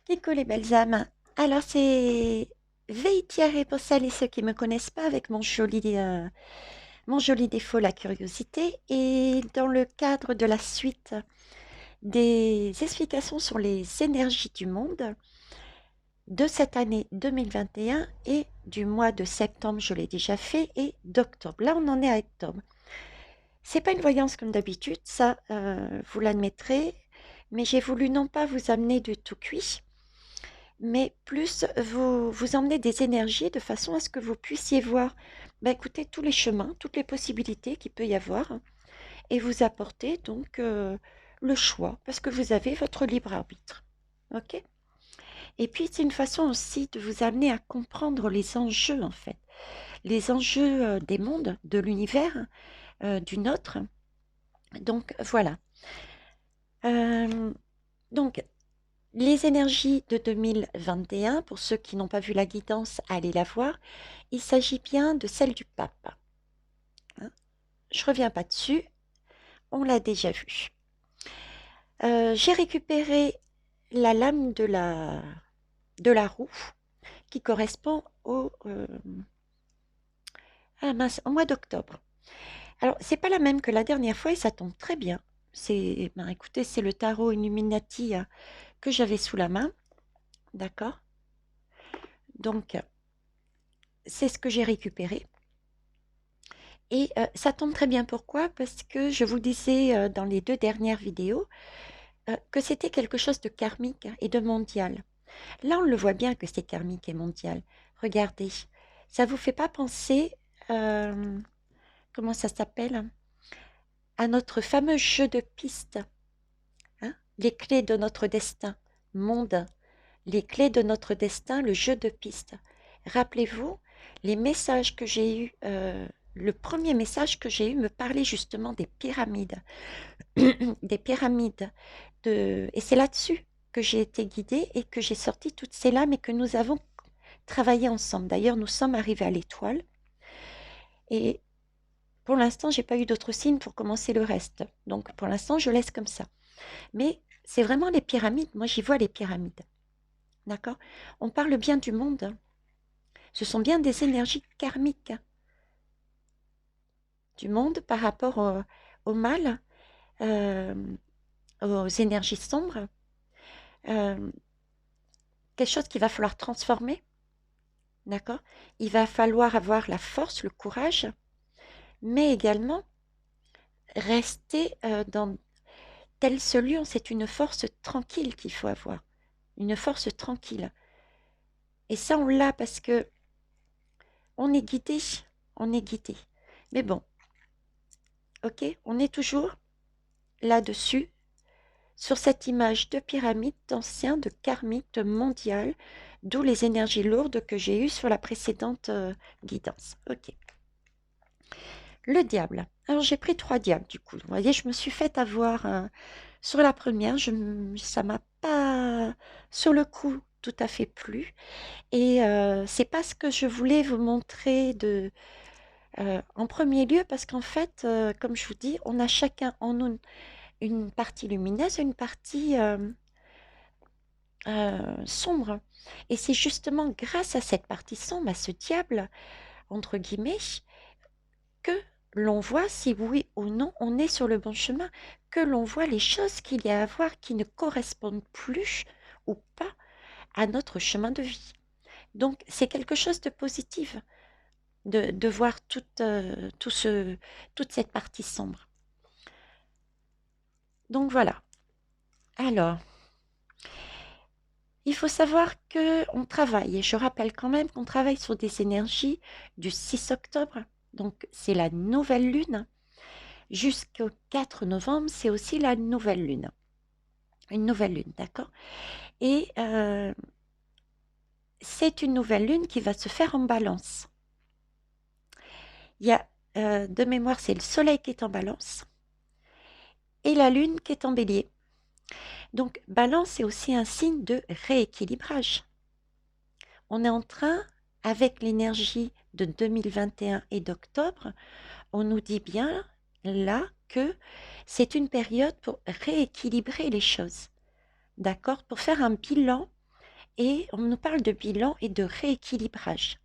Coucou les belles âmes. Alors c'est Veitière pour celles et ceux qui me connaissent pas avec mon joli défaut, la curiosité. Et dans le cadre de la suite des explications sur les énergies du monde de cette année 2021 et du mois de septembre, je l'ai déjà fait, et d'octobre. Là, on en est à octobre. C'est pas une voyance comme d'habitude, ça, vous l'admettrez, mais j'ai voulu non pas vous amener du tout cuit, mais plus vous emmener des énergies de façon à ce que vous puissiez voir, bah, écoutez, tous les chemins, toutes les possibilités qu'il peut y avoir, hein, et vous apporter donc le choix, parce que vous avez votre libre arbitre. Ok? Et puis c'est une façon aussi de vous amener à comprendre les enjeux, en fait, les enjeux des mondes, de l'univers, du nôtre. Donc voilà. Euh, donc les énergies de 2021, pour ceux qui n'ont pas vu la guidance, allez la voir. Il s'agit bien de celle du pape, hein. Je reviens pas dessus, on l'a déjà vu. J'ai récupéré la lame de la roue qui correspond au mois d'octobre. Alors, c'est pas la même que la dernière fois et ça tombe très bien. Écoutez, c'est le tarot Illuminati que j'avais sous la main, d'accord? Donc, c'est ce que j'ai récupéré. Et ça tombe très bien. Pourquoi? Parce que je vous disais dans les 2 dernières vidéos que c'était quelque chose de karmique et de mondial. Là, on le voit bien que c'est karmique et mondial. Regardez, ça vous fait pas penser, euh, comment ça s'appelle, à notre fameux jeu de piste, hein? Les clés de notre destin, monde, les clés de notre destin, le jeu de piste. Rappelez-vous, les messages que j'ai eus, le premier message que j'ai eu me parlait justement des pyramides, des pyramides. Et c'est là-dessus que j'ai été guidée et que j'ai sorti toutes ces lames et que nous avons travaillé ensemble. D'ailleurs, nous sommes arrivés à l'étoile et pour l'instant, j'ai pas eu d'autres signes pour commencer le reste. Donc, pour l'instant, je laisse comme ça. Mais c'est vraiment les pyramides. Moi, j'y vois les pyramides. D'accord? On parle bien du monde. Ce sont bien des énergies karmiques du monde par rapport au mal, euh, aux énergies sombres. Euh, quelque chose qu'il va falloir transformer. D'accord? Il va falloir avoir la force, le courage, mais également rester dans tel ce lieu. C'est une force tranquille qu'il faut avoir. Une force tranquille. Et ça, on l'a parce que on est guidé. On est guidé. Mais bon, ok, on est toujours là-dessus, sur cette image de pyramide, d'ancien, de karmique, de mondial, d'où les énergies lourdes que j'ai eues sur la précédente guidance. Ok. Le diable. Alors j'ai pris 3 diables du coup. Vous voyez, je me suis fait avoir sur la première. Ça m'a pas sur le coup tout à fait plu. Et c'est pas ce que je voulais vous montrer en premier lieu parce qu'en fait, comme je vous dis, on a chacun en nous une partie lumineuse et une partie sombre. Et c'est justement grâce à cette partie sombre, à ce diable, entre guillemets, que l'on voit si oui ou non on est sur le bon chemin, que l'on voit les choses qu'il y a à voir qui ne correspondent plus ou pas à notre chemin de vie. Donc c'est quelque chose de positif de voir toute cette partie sombre. Donc voilà. Alors, il faut savoir qu'on travaille, et je rappelle quand même qu'on travaille sur des énergies du 6 octobre, donc c'est la nouvelle lune. Jusqu'au 4 novembre, c'est aussi la nouvelle lune. Une nouvelle lune, d'accord? Et c'est une nouvelle lune qui va se faire en balance. Il y a, de mémoire, c'est le soleil qui est en balance et la lune qui est en bélier. Donc, balance, c'est aussi un signe de rééquilibrage. On est en train, avec l'énergie de 2021 et d'octobre, on nous dit bien là que c'est une période pour rééquilibrer les choses. D'accord? Pour faire un bilan et on nous parle de bilan et de rééquilibrage,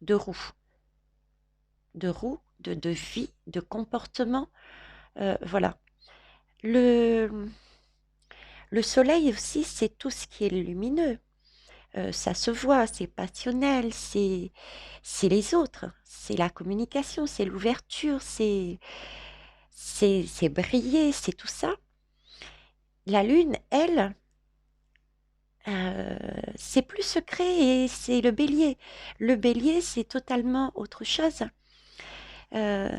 de roue, de vie, de comportement. Voilà. Le, le soleil aussi, c'est tout ce qui est lumineux. Ça se voit, c'est passionnel, c'est les autres, c'est la communication, c'est l'ouverture, c'est briller, c'est tout ça. La lune, elle, c'est plus secret et c'est le bélier. Le bélier, c'est totalement autre chose. Euh,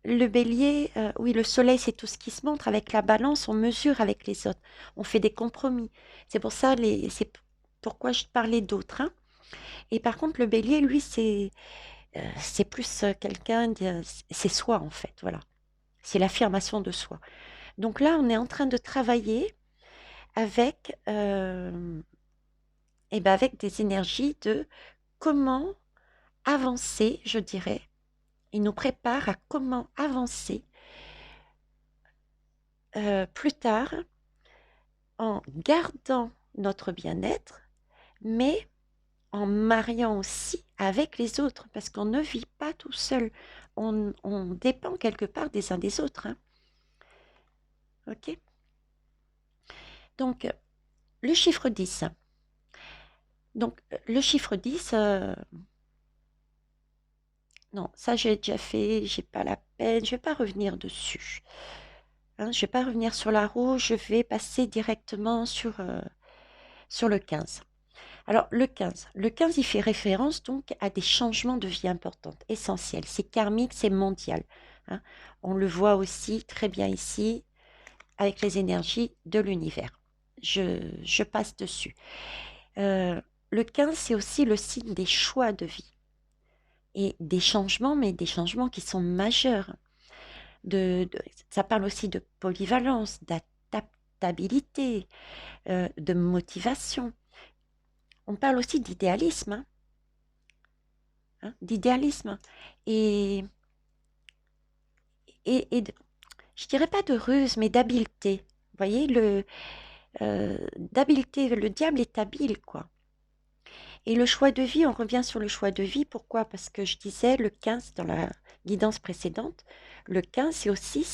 le bélier, oui, le soleil, c'est tout ce qui se montre. Avec la balance, on mesure avec les autres. On fait des compromis. C'est pour ça, c'est pourquoi je parlais d'autres, hein. Et par contre, le bélier, lui, c'est plus quelqu'un, c'est soi en fait, voilà. C'est l'affirmation de soi. Donc là, on est en train de travailler avec, eh ben, avec des énergies de comment avancer, je dirais. Il nous prépare à comment avancer plus tard en gardant notre bien-être, mais en mariant aussi avec les autres, parce qu'on ne vit pas tout seul. On dépend quelque part des uns des autres, hein. OK? Donc, le chiffre 10. Donc, le chiffre 10, non, ça j'ai déjà fait, j'ai pas la peine, je vais pas revenir dessus. Hein, je vais pas revenir sur la roue, je vais passer directement sur le 15. Alors, le 15, il fait référence donc à des changements de vie importants, essentiels. C'est karmique, c'est mondial, hein. On le voit aussi très bien ici avec les énergies de l'univers. Je passe dessus. Le 15, c'est aussi le signe des choix de vie et des changements, mais des changements qui sont majeurs. Ça parle aussi de polyvalence, d'adaptabilité, de motivation. On parle aussi d'idéalisme, hein, d'idéalisme et, je dirais pas de ruse, mais d'habileté. Vous voyez, d'habileté, le diable est habile, quoi. Et le choix de vie, on revient sur le choix de vie. Pourquoi? Parce que je disais le 15 dans la guidance précédente, le 15 c'est aussi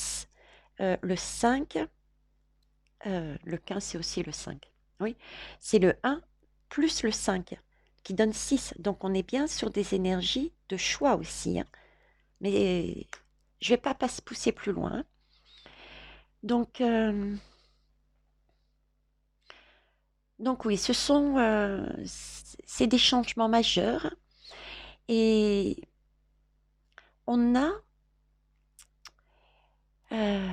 le 5, le 15 c'est aussi le 5. Oui, c'est le 1 plus le 5 qui donne 6. Donc on est bien sur des énergies de choix aussi, hein. Mais je ne vais pas se pousser plus loin, hein. Donc, oui, c'est des changements majeurs et on a, euh,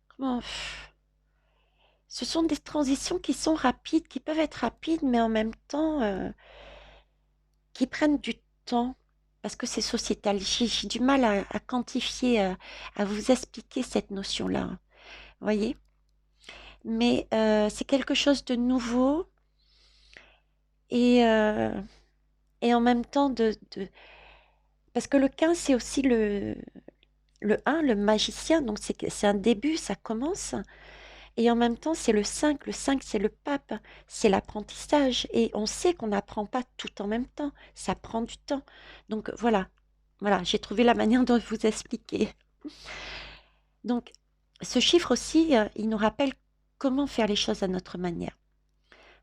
comment, ce sont des transitions qui sont rapides, qui peuvent être rapides, mais en même temps, qui prennent du temps parce que c'est sociétal. J'ai du mal à quantifier, à vous expliquer cette notion-là, hein. Vous voyez? Mais c'est quelque chose de nouveau et, euh, et en même temps parce que le 15, c'est aussi le 1, le magicien, donc c'est un début, ça commence. Et en même temps, c'est le 5. Le 5, c'est le pape, c'est l'apprentissage. Et on sait qu'on n'apprend pas tout en même temps, ça prend du temps. Donc voilà, voilà, j'ai trouvé la manière de vous expliquer. Donc, ce chiffre aussi, il nous rappelle comment faire les choses à notre manière,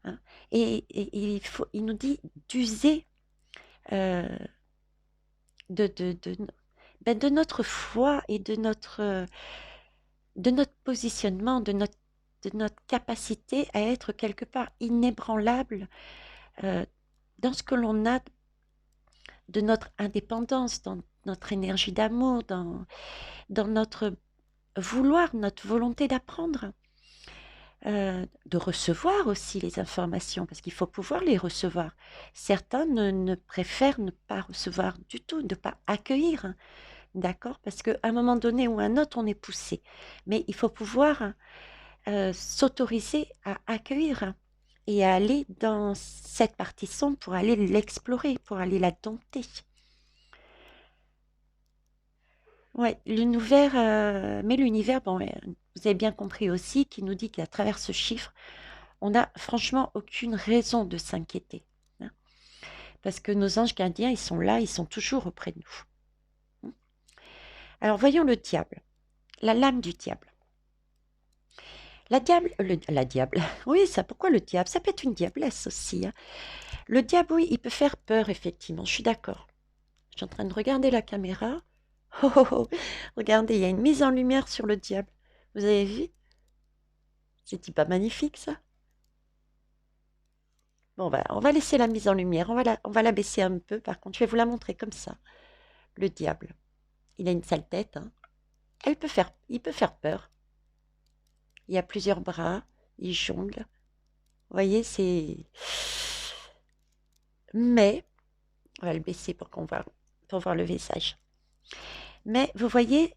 hein. Et il nous dit d'user euh, de, de notre foi et de notre positionnement, de notre capacité à être quelque part inébranlable euh, dans ce que l'on a de notre indépendance, dans notre énergie d'amour, dans notre vouloir, notre volonté d'apprendre, de recevoir aussi les informations, parce qu'il faut pouvoir les recevoir. Certains ne préfèrent ne pas recevoir du tout, ne pas accueillir, hein. D'accord? Parce qu'à un moment donné ou à un autre, on est poussé. Mais il faut pouvoir s'autoriser à accueillir et à aller dans cette partie sombre pour aller l'explorer, pour aller la dompter. Ouais, mais l'univers, bon, vous avez bien compris aussi, qui nous dit qu'à travers ce chiffre, on n'a franchement aucune raison de s'inquiéter, hein, parce que nos anges gardiens, ils sont là, ils sont toujours auprès de nous. Alors voyons le diable, la lame du diable. La diable, oui, ça, pourquoi le diable? Ça peut être une diablesse aussi, hein. Le diable, oui, il peut faire peur, effectivement, je suis d'accord. Je suis en train de regarder la caméra. Oh, oh, oh. Regardez, il y a une mise en lumière sur le diable. Vous avez vu? C'est pas magnifique, ça? Bon, on va laisser la mise en lumière. On va la baisser un peu. Par contre, je vais vous la montrer comme ça. Le diable. Il a une sale tête, hein. Il peut faire peur. Il a plusieurs bras. Il jongle. Vous voyez, c'est... Mais, on va le baisser pour voir le visage. Mais, vous voyez,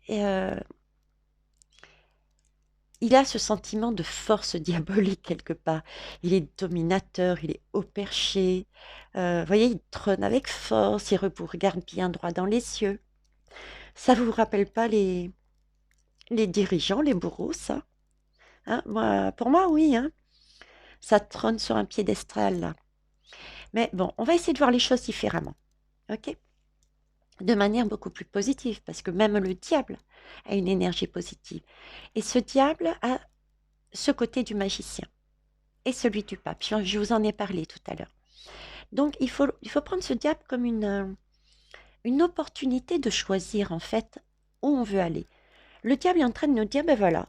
il a ce sentiment de force diabolique quelque part. Il est dominateur, il est haut perché. Vous voyez, il trône avec force, il vous regarde bien droit dans les yeux. Ça vous rappelle pas les dirigeants, les bourreaux, ça? Hein, pour moi, oui, hein. Ça trône sur un piédestal, là. Mais bon, on va essayer de voir les choses différemment, ok? De manière beaucoup plus positive, parce que même le diable a une énergie positive. Et ce diable a ce côté du magicien et celui du pape. Je vous en ai parlé tout à l'heure. Donc, il faut prendre ce diable comme une opportunité de choisir, en fait, où on veut aller. Le diable est en train de nous dire, ben voilà,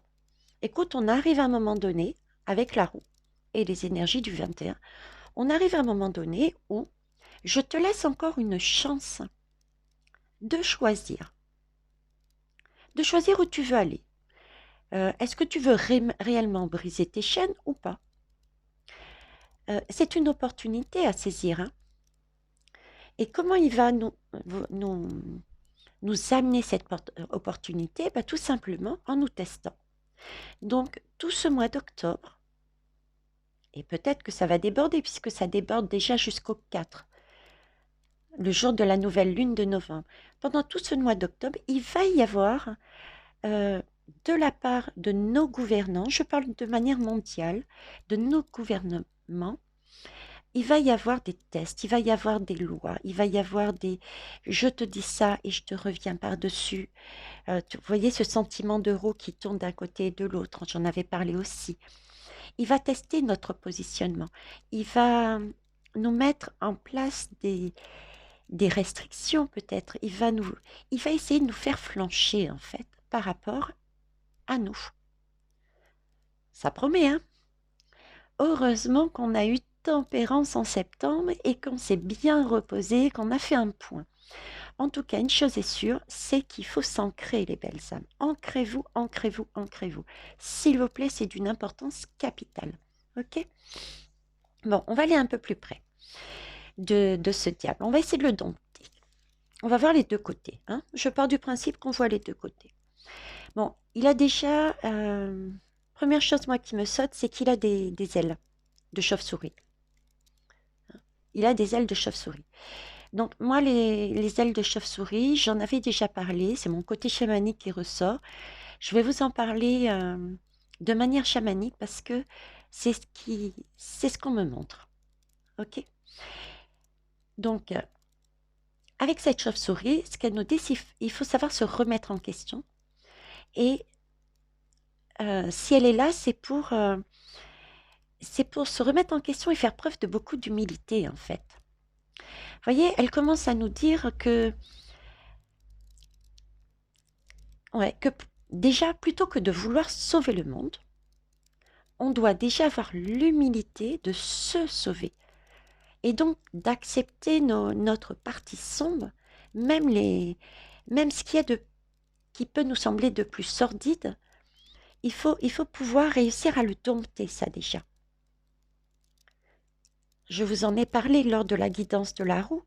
écoute, on arrive à un moment donné, avec la roue et les énergies du 21, on arrive à un moment donné où je te laisse encore une chance de choisir où tu veux aller. Est-ce que tu veux réellement briser tes chaînes ou pas? C'est une opportunité à saisir, hein. Et comment il va nous amener cette opportunité? Bah, tout simplement en nous testant. Donc, tout ce mois d'octobre, et peut-être que ça va déborder, puisque ça déborde déjà jusqu'au 4, le jour de la nouvelle lune de novembre. Pendant tout ce mois d'octobre, il va y avoir, de la part de nos gouvernants, je parle de manière mondiale, de nos gouvernements, il va y avoir des tests, il va y avoir des lois, il va y avoir des je te dis ça et je te reviens par-dessus. Vous voyez ce sentiment de roue qui tourne d'un côté et de l'autre, j'en avais parlé aussi. Il va tester notre positionnement. Il va nous mettre en place des restrictions peut-être. Il va essayer de nous faire flancher en fait par rapport à nous. Ça promet, hein? Heureusement qu'on a eu tempérance en septembre et qu'on s'est bien reposé, qu'on a fait un point. En tout cas, une chose est sûre, c'est qu'il faut s'ancrer, les belles âmes. Ancrez-vous, ancrez-vous, ancrez-vous. S'il vous plaît, c'est d'une importance capitale. Ok? Bon, on va aller un peu plus près de ce diable. On va essayer de le dompter. On va voir les deux côtés, hein. Je pars du principe qu'on voit les deux côtés. Bon, il a déjà... première chose, moi, qui me saute, c'est qu'il a des ailes de chauve-souris. Il a des ailes de chauve-souris. Donc, moi, les ailes de chauve-souris, j'en avais déjà parlé. C'est mon côté chamanique qui ressort. Je vais vous en parler de manière chamanique parce que c'est ce qu'on me montre. OK? Donc, avec cette chauve-souris, ce qu'elle nous dit, il faut savoir se remettre en question. Et si elle est là, c'est pour se remettre en question et faire preuve de beaucoup d'humilité, en fait. Vous voyez, elle commence à nous dire que déjà, plutôt que de vouloir sauver le monde, on doit déjà avoir l'humilité de se sauver et donc d'accepter notre partie sombre, même ce qui peut nous sembler de plus sordide. Il faut pouvoir réussir à le dompter, ça déjà. Je vous en ai parlé lors de la guidance de la roue.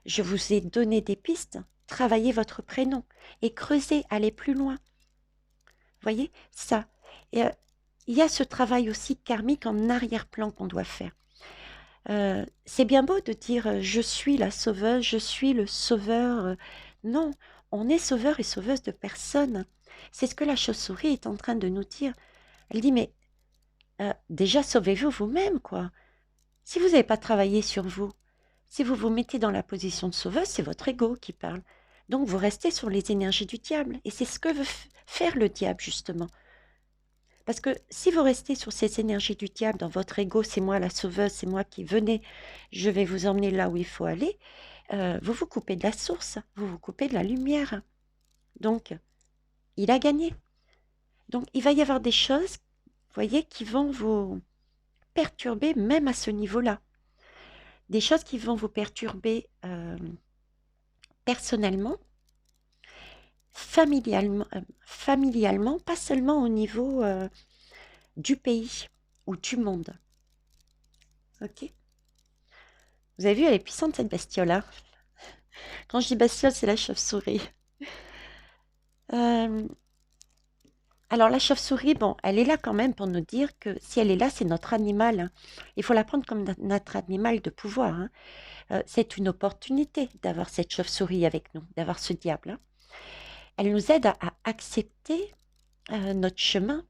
Je vous ai donné des pistes. Travaillez votre prénom et creusez, allez plus loin. Voyez, ça. Et, il y a ce travail aussi karmique en arrière-plan qu'on doit faire. C'est bien beau de dire je suis la sauveuse, je suis le sauveur. Non, on est sauveur et sauveuse de personne. C'est ce que la chauve-souris est en train de nous dire. Elle dit mais déjà sauvez-vous vous-même, quoi. Si vous n'avez pas travaillé sur vous, si vous vous mettez dans la position de sauveuse, c'est votre ego qui parle. Donc vous restez sur les énergies du diable. Et c'est ce que veut faire le diable, justement. Parce que si vous restez sur ces énergies du diable, dans votre ego, c'est moi la sauveuse, c'est moi qui venez, je vais vous emmener là où il faut aller, vous vous coupez de la source, vous vous coupez de la lumière. Donc, il a gagné. Donc, il va y avoir des choses, vous voyez, qui vont vous perturber même à ce niveau-là. Des choses qui vont vous perturber personnellement, familialement, pas seulement au niveau du pays ou du monde. Ok? Vous avez vu, elle est puissante cette bestiole, hein. Quand je dis bestiole, c'est la chauve-souris. Euh, alors la chauve-souris, bon, elle est là quand même pour nous dire que si elle est là, c'est notre animal, hein. Il faut la prendre comme notre animal de pouvoir, hein. C'est une opportunité d'avoir cette chauve-souris avec nous, d'avoir ce diable, hein. Elle nous aide à accepter notre chemin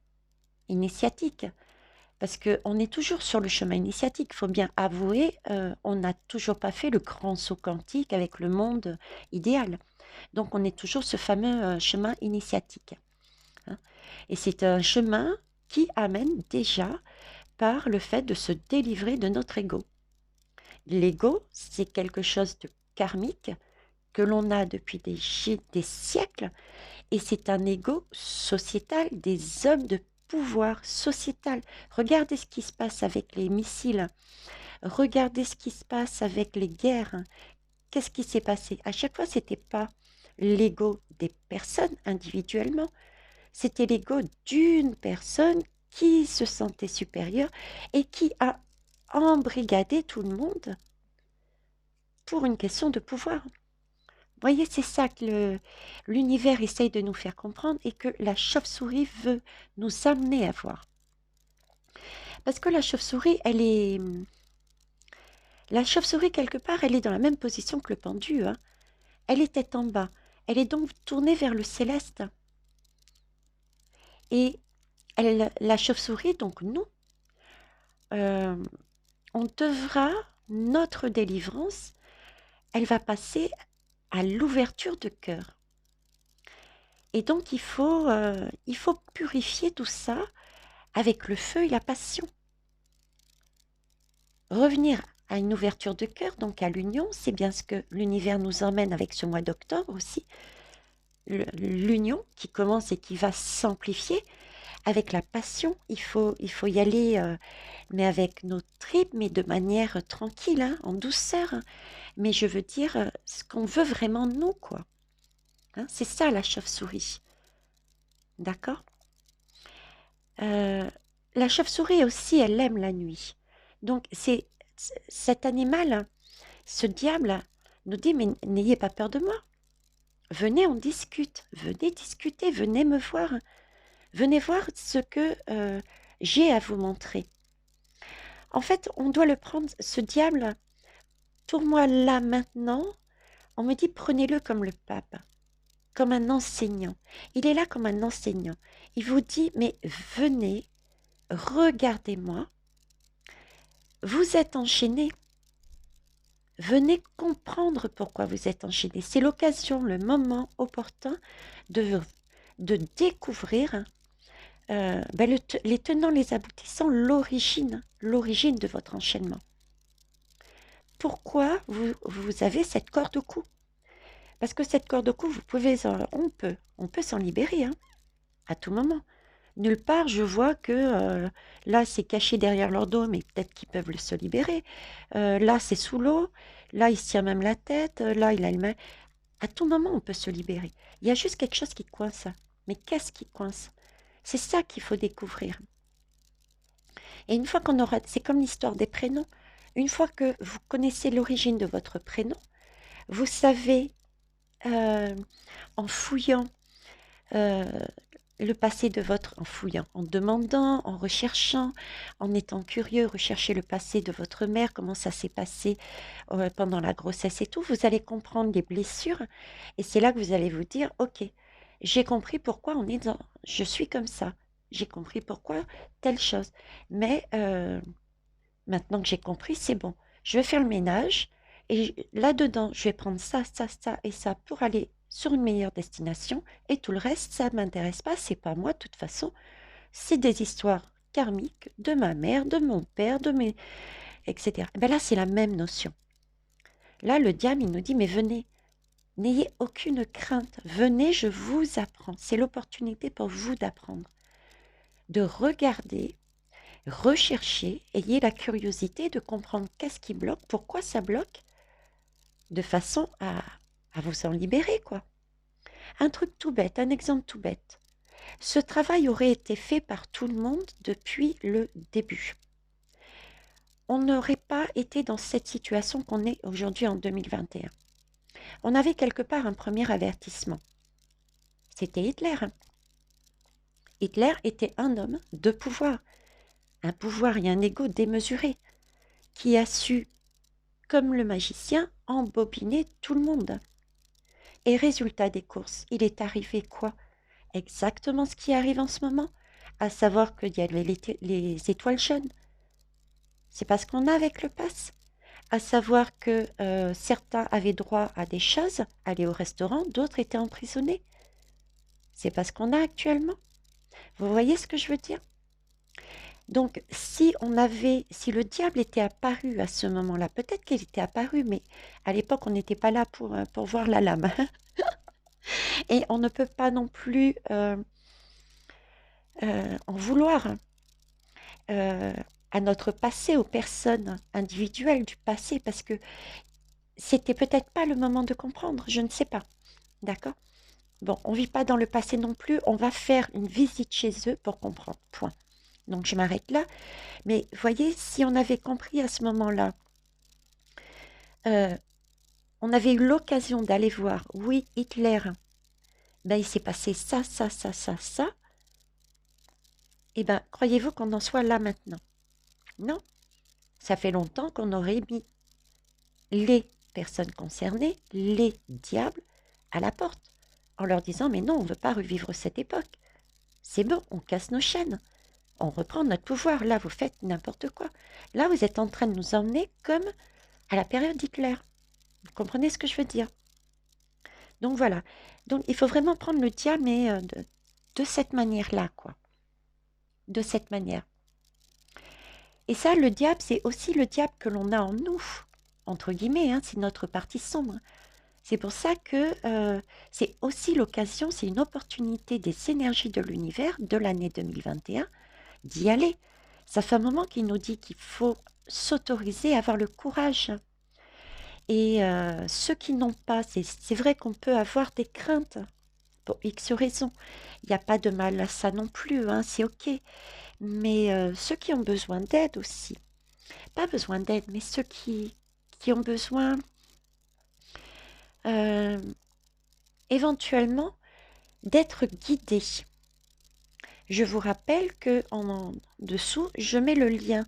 initiatique. Parce qu'on est toujours sur le chemin initiatique. Il faut bien avouer, on n'a toujours pas fait le grand saut quantique avec le monde idéal. Donc on est toujours ce fameux chemin initiatique, hein. Et c'est un chemin qui amène déjà par le fait de se délivrer de notre ego. L'ego, c'est quelque chose de karmique que l'on a depuis des siècles, et c'est un ego sociétal, des hommes de pouvoir sociétal. Regardez ce qui se passe avec les missiles, regardez ce qui se passe avec les guerres. Qu'est-ce qui s'est passé? À chaque fois, ce n'était pas l'ego des personnes individuellement, c'était l'ego d'une personne qui se sentait supérieure et qui a embrigadé tout le monde pour une question de pouvoir. Vous voyez, c'est ça que l'univers essaye de nous faire comprendre et que la chauve-souris veut nous amener à voir. Parce que la chauve-souris, la chauve-souris, quelque part, elle est dans la même position que le pendu, hein. Elle est tête en bas. Elle est donc tournée vers le céleste. Et la chauve-souris, donc nous, euh, on devra, notre délivrance, elle va passer à l'ouverture de cœur. Et donc, il faut purifier tout ça avec le feu et la passion. Revenir à une ouverture de cœur, donc à l'union, c'est bien ce que l'univers nous emmène avec ce mois d'octobre aussi. L'union qui commence et qui va s'amplifier avec la passion. Il faut y aller, mais avec nos tripes, mais de manière tranquille, hein, en douceur, hein. Mais je veux dire ce qu'on veut vraiment nous, quoi, hein. C'est ça la chauve-souris. D'accord? La chauve-souris aussi, elle aime la nuit. Donc, cet animal, ce diable, nous dit, mais n'ayez pas peur de moi. Venez, on discute. Venez discuter, venez me voir. Venez voir ce que j'ai à vous montrer. En fait, on doit le prendre, ce diable, pour moi, là, maintenant, on me dit, prenez-le comme le pape, comme un enseignant. Il est là comme un enseignant. Il vous dit, mais venez, regardez-moi, vous êtes enchaîné. Venez comprendre pourquoi vous êtes enchaîné. C'est l'occasion, le moment opportun de découvrir les tenants, les aboutissants, l'origine de votre enchaînement. Pourquoi vous avez cette corde au cou? Parce que cette corde au cou, on peut s'en libérer, hein, à tout moment. Nulle part, je vois que là, c'est caché derrière leur dos, mais peut-être qu'ils peuvent se libérer. Là, c'est sous l'eau. Là, il se tient même la tête. Là, il a le main. À tout moment, on peut se libérer. Il y a juste quelque chose qui coince. Mais qu'est-ce qui coince? C'est ça qu'il faut découvrir. Et une fois qu'on aura... C'est comme l'histoire des prénoms. Une fois que vous connaissez l'origine de votre prénom, vous savez, en fouillant euh, le passé de en fouillant, en demandant, en recherchant, en étant curieux, rechercher le passé de votre mère, comment ça s'est passé pendant la grossesse et tout, vous allez comprendre les blessures et c'est là que vous allez vous dire, ok, j'ai compris pourquoi je suis comme ça. j'ai compris pourquoi telle chose. Mais maintenant que j'ai compris, c'est bon. Je vais faire le ménage et là-dedans, je vais prendre ça, ça, ça et ça pour aller sur une meilleure destination. Et tout le reste, ça ne m'intéresse pas, c'est pas moi de toute façon. C'est des histoires karmiques de ma mère, de mon père, de mes... etc. Et ben là, c'est la même notion. Là, le diable, il nous dit, mais venez, n'ayez aucune crainte. Venez, je vous apprends. C'est l'opportunité pour vous d'apprendre, de regarder, rechercher, ayez la curiosité de comprendre qu'est-ce qui bloque, pourquoi ça bloque, de façon à vous en libérer, quoi. Un truc tout bête, un exemple tout bête. Ce travail aurait été fait par tout le monde depuis le début. On n'aurait pas été dans cette situation qu'on est aujourd'hui en 2021. On avait quelque part un premier avertissement. C'était Hitler. Hitler était un homme de pouvoir, un pouvoir et un ego démesuré, qui a su, comme le magicien, embobiner tout le monde. Et résultat des courses, il est arrivé quoi? Exactement ce qui arrive en ce moment, à savoir qu'il y avait les étoiles jaunes. C'est parce qu'on a avec le pass. À savoir que certains avaient droit à des choses, aller au restaurant, d'autres étaient emprisonnés. C'est parce qu'on a actuellement. Vous voyez ce que je veux dire? Donc, si le diable était apparu à ce moment-là, peut-être qu'il était apparu, mais à l'époque, on n'était pas là pour voir la lame. Et on ne peut pas non plus en vouloir à notre passé, aux personnes individuelles du passé, parce que c'était peut-être pas le moment de comprendre, je ne sais pas. D'accord? Bon, on vit pas dans le passé non plus, on va faire une visite chez eux pour comprendre. Point. Donc je m'arrête là. Mais voyez, si on avait compris à ce moment-là, on avait eu l'occasion d'aller voir, oui, Hitler, ben il s'est passé ça, ça, ça, ça, ça. Eh ben, croyez-vous qu'on en soit là maintenant? Non. Ça fait longtemps qu'on aurait mis les personnes concernées, les diables, à la porte, en leur disant, mais non, on ne veut pas revivre cette époque. C'est bon, on casse nos chaînes. On reprend notre pouvoir. Là, vous faites n'importe quoi. Là, vous êtes en train de nous emmener comme à la période d'Hitler. Vous comprenez ce que je veux dire? Donc voilà. Donc il faut vraiment prendre le diable, mais de cette manière-là, quoi. De cette manière. Et ça, le diable, c'est aussi le diable que l'on a en nous, entre guillemets, hein, c'est notre partie sombre. C'est pour ça que c'est aussi l'occasion, c'est une opportunité des énergies de l'univers de l'année 2021 d'y aller. Ça fait un moment qu'il nous dit qu'il faut s'autoriser à avoir le courage. Et ceux qui n'ont pas, c'est vrai qu'on peut avoir des craintes pour X raisons. Il n'y a pas de mal à ça non plus, hein, c'est ok. Mais ceux qui ont besoin d'aide aussi, pas besoin d'aide, mais ceux qui ont besoin euh, éventuellement d'être guidés. Je vous rappelle que en dessous, je mets le lien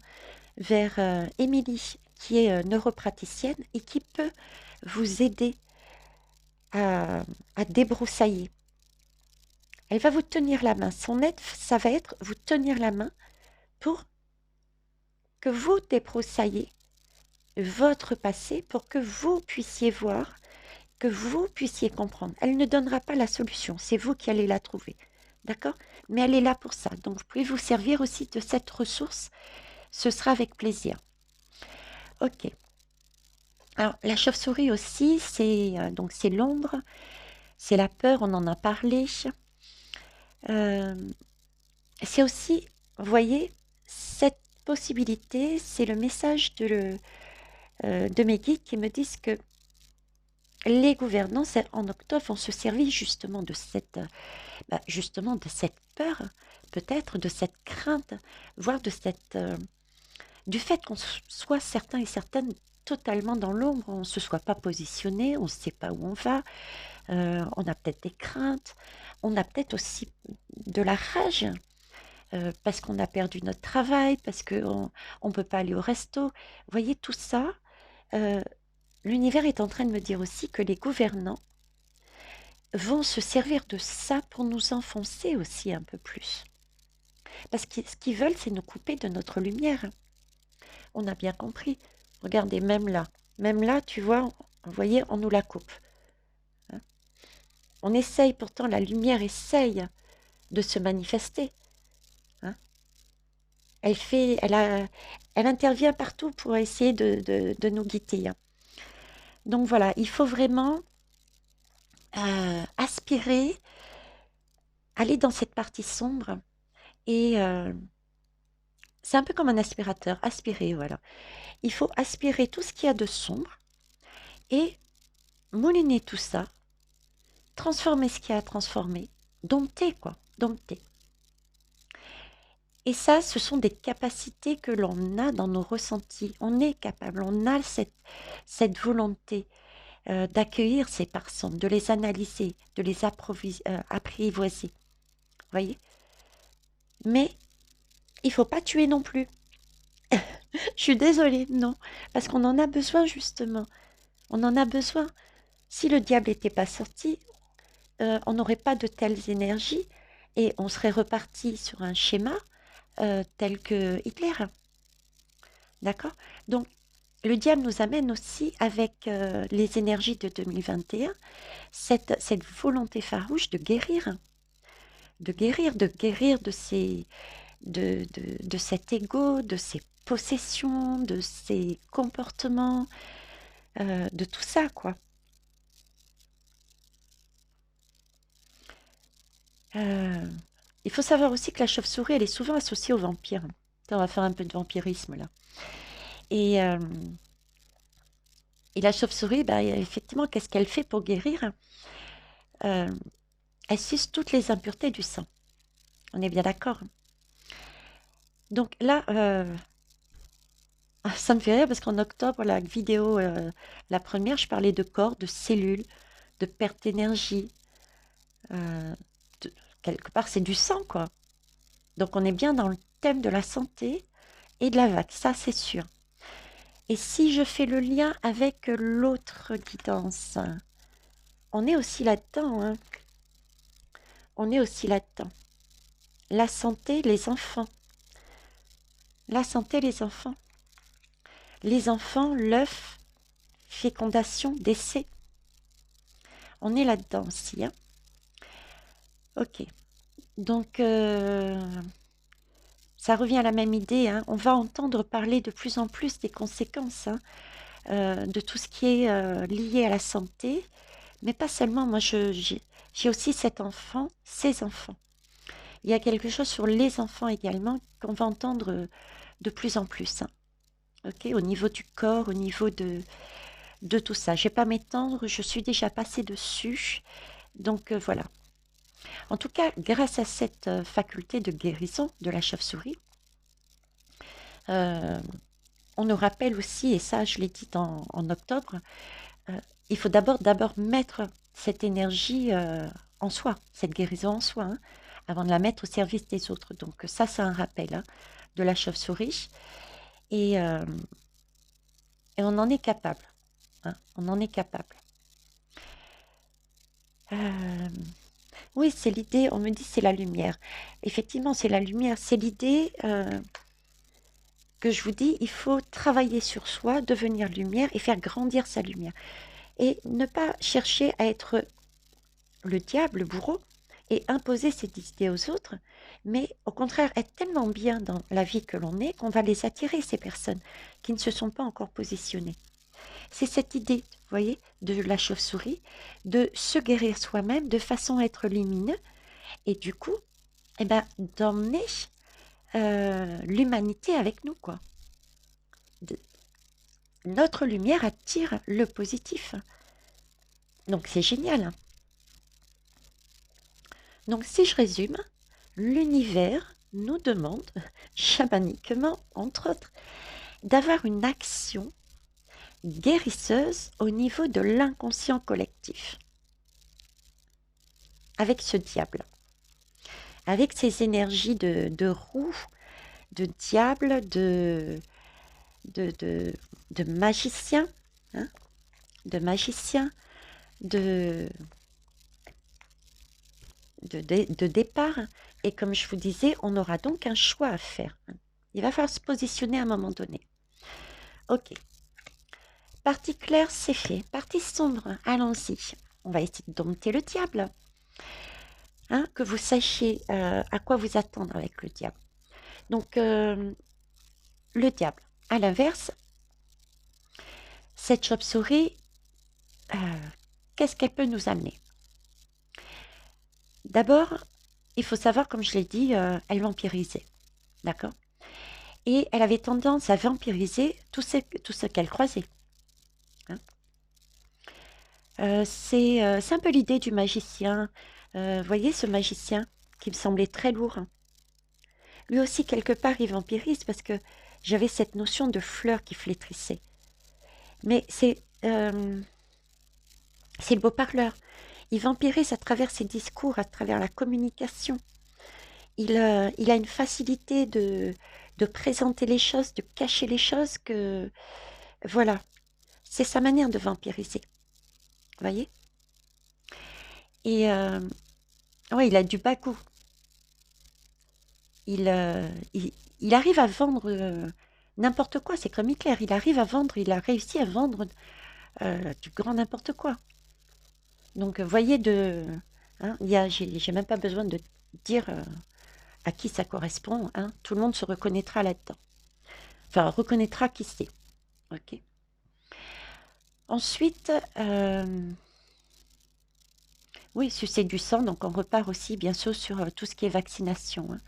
vers Émilie, qui est neuropraticienne et qui peut vous aider à débroussailler. Elle va vous tenir la main. Son aide, ça va être vous tenir la main pour que vous débroussaillez votre passé, pour que vous puissiez voir, que vous puissiez comprendre. Elle ne donnera pas la solution, c'est vous qui allez la trouver. D'accord? Mais elle est là pour ça. Donc vous pouvez vous servir aussi de cette ressource. Ce sera avec plaisir. Ok. Alors la chauve-souris aussi, donc c'est l'ombre, c'est la peur, on en a parlé. C'est aussi, vous voyez, cette possibilité, c'est le message de mes guides qui me disent que les gouvernants en octobre vont se servir justement de cette peur, peut-être de cette crainte, voire du fait qu'on soit certains et certaines totalement dans l'ombre, on ne se soit pas positionné, on ne sait pas où on va, on a peut-être des craintes, on a peut-être aussi de la rage, parce qu'on a perdu notre travail, parce qu'on ne peut pas aller au resto. Vous voyez, tout ça, l'univers est en train de me dire aussi que les gouvernants vont se servir de ça pour nous enfoncer aussi un peu plus. Parce que ce qu'ils veulent, c'est nous couper de notre lumière. On a bien compris. Regardez, même là, tu vois, vous voyez, on nous la coupe. Hein. On essaye, pourtant la lumière essaye de se manifester. Hein. Elle intervient partout pour essayer de nous guider. Hein. Donc voilà, il faut vraiment aspirer, aller dans cette partie sombre et c'est un peu comme un aspirateur, aspirer, voilà. Il faut aspirer tout ce qu'il y a de sombre et mouliner tout ça, transformer ce qu'il y a à transformer, dompter quoi, dompter. Et ça, ce sont des capacités que l'on a dans nos ressentis. On est capable, on a cette volonté d'accueillir ces parts sombres, de les analyser, de les apprivoiser. Vous voyez? Mais il faut pas tuer non plus. Je suis désolée, non. Parce qu'on en a besoin justement. On en a besoin. Si le diable n'était pas sorti, on n'aurait pas de telles énergies et on serait reparti sur un schéma tel que Hitler. D'accord? Donc, le diable nous amène aussi avec les énergies de 2021, cette volonté farouche de guérir, de guérir de cet ego, de ces possessions, de ces comportements, de tout ça, quoi. Il faut savoir aussi que la chauve-souris, elle est souvent associée aux vampires. On va faire un peu de vampirisme, là. Et, euh, et la chauve-souris, bah, effectivement, qu'est-ce qu'elle fait pour guérir? Elle suce toutes les impuretés du sang. On est bien d'accord. Donc là, ça me fait rire parce qu'en octobre, la vidéo, la première, je parlais de corps, de cellules, de perte d'énergie. Euh, quelque part, c'est du sang, quoi. Donc on est bien dans le thème de la santé et de la vague, ça c'est sûr. Et si je fais le lien avec l'autre guidance, on est aussi là-dedans, hein. On est aussi là-dedans. La santé, les enfants. La santé, les enfants. Les enfants, l'œuf, fécondation, décès. On est là-dedans aussi, hein. Ok. Donc, ça revient à la même idée, hein. On va entendre parler de plus en plus des conséquences, hein, de tout ce qui est lié à la santé. Mais pas seulement, moi j'ai aussi cet enfant, ces enfants. Il y a quelque chose sur les enfants également qu'on va entendre de plus en plus. Hein. Ok, au niveau du corps, au niveau de tout ça. Je ne vais pas m'étendre, je suis déjà passée dessus. Donc voilà. En tout cas, grâce à cette faculté de guérison de la chauve-souris, on nous rappelle aussi, et ça je l'ai dit en octobre, il faut d'abord mettre cette énergie en soi, cette guérison en soi, hein, avant de la mettre au service des autres. Donc ça, c'est un rappel hein, de la chauve-souris. Et on en est capable. Hein, on en est capable. Oui, c'est l'idée, on me dit c'est la lumière. Effectivement, c'est la lumière, c'est l'idée que je vous dis, il faut travailler sur soi, devenir lumière et faire grandir sa lumière. Et ne pas chercher à être le diable, le bourreau, et imposer ses idées aux autres, mais au contraire être tellement bien dans la vie que l'on est qu'on va les attirer, ces personnes qui ne se sont pas encore positionnées. C'est cette idée, vous voyez, de la chauve-souris, de se guérir soi-même de façon à être lumineux, et du coup, eh ben, d'emmener l'humanité avec nous, quoi. Notre lumière attire le positif. Donc c'est génial. Donc si je résume, l'univers nous demande, chamaniquement entre autres, d'avoir une action guérisseuse au niveau de l'inconscient collectif. Avec ce diable. Avec ces énergies de roue, de diable, de magicien, hein, de magicien, de départ, Et comme je vous disais, on aura donc un choix à faire. Il va falloir se positionner à un moment donné. Ok. Partie claire, c'est fait. Partie sombre, allons-y. On va essayer de dompter le diable. Hein, que vous sachiez à quoi vous attendre avec le diable. Donc, le diable. À l'inverse, cette chauve-souris, qu'est-ce qu'elle peut nous amener? D'abord, il faut savoir, comme je l'ai dit, elle vampirisait. D'accord? Et elle avait tendance à vampiriser tout ce qu'elle croisait. Hein. C'est un peu l'idée du magicien. Vous voyez ce magicien qui me semblait très lourd. Hein. Lui aussi, quelque part, il vampirise parce que j'avais cette notion de fleur qui flétrissait. Mais c'est le beau parleur. Il vampirise à travers ses discours, à travers la communication. Il a une facilité de présenter les choses, de cacher les choses que... Voilà, c'est sa manière de vampiriser. Vous voyez? Et ouais, il a du bagou. Il arrive à vendre n'importe quoi. C'est comme Hitler. Il arrive à vendre, il a réussi à vendre du grand n'importe quoi. Donc, vous voyez, hein, j'ai même pas besoin de dire à qui ça correspond. Hein. Tout le monde se reconnaîtra là-dedans. Enfin, reconnaîtra qui c'est. Ok. Ensuite, oui, sucer du sang. Donc, on repart aussi, bien sûr, sur tout ce qui est vaccination. Hein.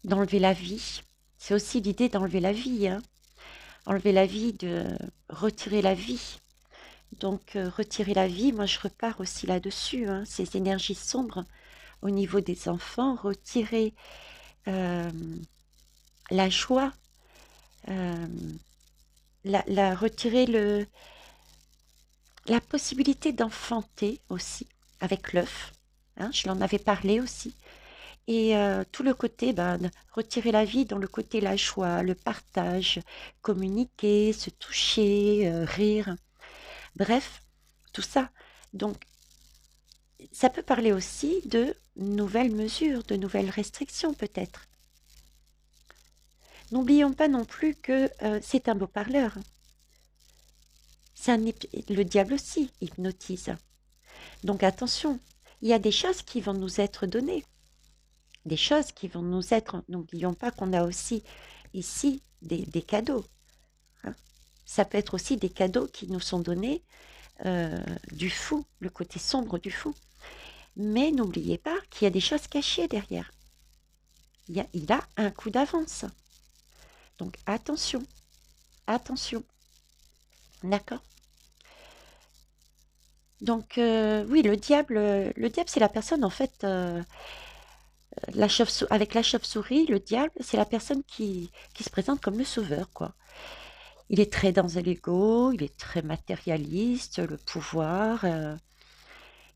D'enlever la vie. C'est aussi l'idée d'enlever la vie. Hein. Enlever la vie, de retirer la vie. Donc, retirer la vie, moi, je repars aussi là-dessus. Hein. Ces énergies sombres au niveau des enfants, retirer la joie, retirer la possibilité d'enfanter aussi avec l'œuf. Hein, je l'en avais parlé aussi. Et tout le côté, retirer la vie dans le côté la joie, le partage, communiquer, se toucher, rire. Bref, tout ça. Donc, ça peut parler aussi de nouvelles mesures, de nouvelles restrictions peut-être. N'oublions pas non plus que c'est un beau parleur. Le diable aussi hypnotise. Donc attention, il y a des choses qui vont nous être données. Des choses qui vont nous être... N'oublions pas qu'on a aussi ici des cadeaux. Hein. Ça peut être aussi des cadeaux qui nous sont donnés du fou, le côté sombre du fou. Mais n'oubliez pas qu'il y a des choses cachées derrière. Il a un coup d'avance. Donc attention, attention. D'accord? Donc oui, le diable c'est la personne en fait, avec la chauve-souris, le diable, c'est la personne qui se présente comme le sauveur, quoi. Il est très dans l'ego, il est très matérialiste, le pouvoir,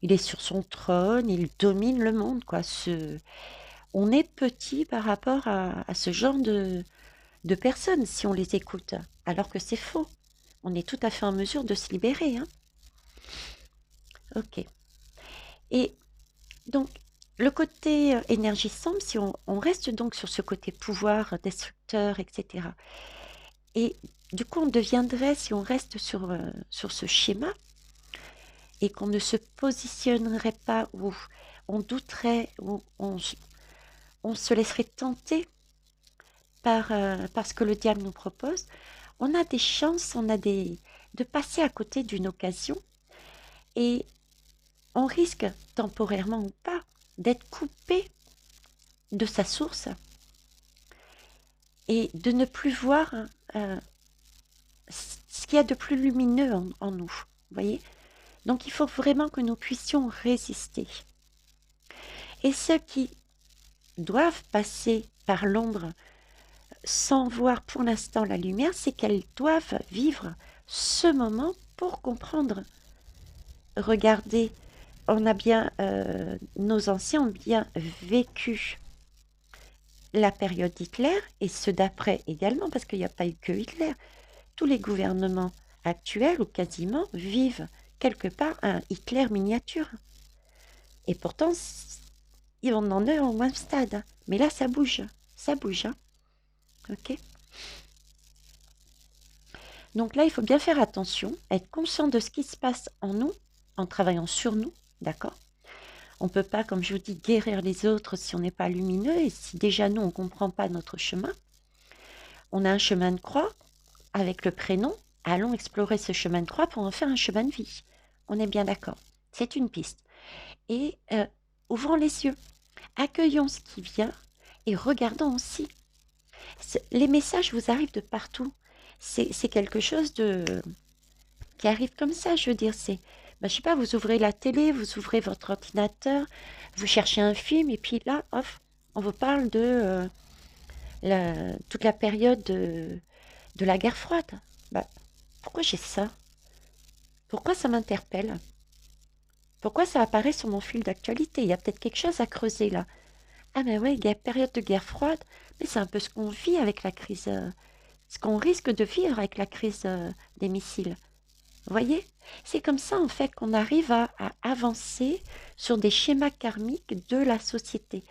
il est sur son trône, il domine le monde, quoi. On est petit par rapport à ce genre de personnes si on les écoute, alors que c'est faux. On est tout à fait en mesure de se libérer. Hein. Ok. Et donc, le côté énergie sombre, si on reste donc sur ce côté pouvoir, destructeur, etc. Et du coup, on deviendrait, si on reste sur ce schéma, et qu'on ne se positionnerait pas, où on douterait, où on se laisserait tenter par ce que le diable nous propose, on a des chances, de passer à côté d'une occasion et on risque, temporairement ou pas, d'être coupé de sa source et de ne plus voir ce qu'il y a de plus lumineux en nous. Vous voyez? Donc il faut vraiment que nous puissions résister. Et ceux qui doivent passer par l'ombre sans voir pour l'instant la lumière, c'est qu'elles doivent vivre ce moment pour comprendre. Regardez, nos anciens ont bien vécu la période d'Hitler et ceux d'après également, parce qu'il n'y a pas eu que Hitler. Tous les gouvernements actuels, ou quasiment, vivent quelque part un Hitler miniature. Et pourtant, et on en est au même stade, hein. Mais là, ça bouge, hein. Ok. Donc là, il faut bien faire attention, être conscient de ce qui se passe en nous, en travaillant sur nous, d'accord? On ne peut pas, comme je vous dis, guérir les autres si on n'est pas lumineux et si déjà nous, on ne comprend pas notre chemin. On a un chemin de croix avec le prénom. Allons explorer ce chemin de croix pour en faire un chemin de vie. On est bien d'accord. C'est une piste. Et ouvrons les yeux, accueillons ce qui vient et regardons aussi. Les messages vous arrivent de partout. C'est quelque chose qui arrive comme ça, je veux dire. Je sais pas, vous ouvrez la télé, vous ouvrez votre ordinateur, vous cherchez un film et puis là, off, on vous parle de toute la période de la guerre froide. Pourquoi j'ai ça? Pourquoi ça m'interpelle? Pourquoi ça apparaît sur mon fil d'actualité? Il y a peut-être quelque chose à creuser là. Ah mais ouais, période de guerre froide, mais c'est un peu ce qu'on vit avec la crise, ce qu'on risque de vivre avec la crise des missiles. Vous voyez? C'est comme ça en fait qu'on arrive à avancer sur des schémas karmiques de la société.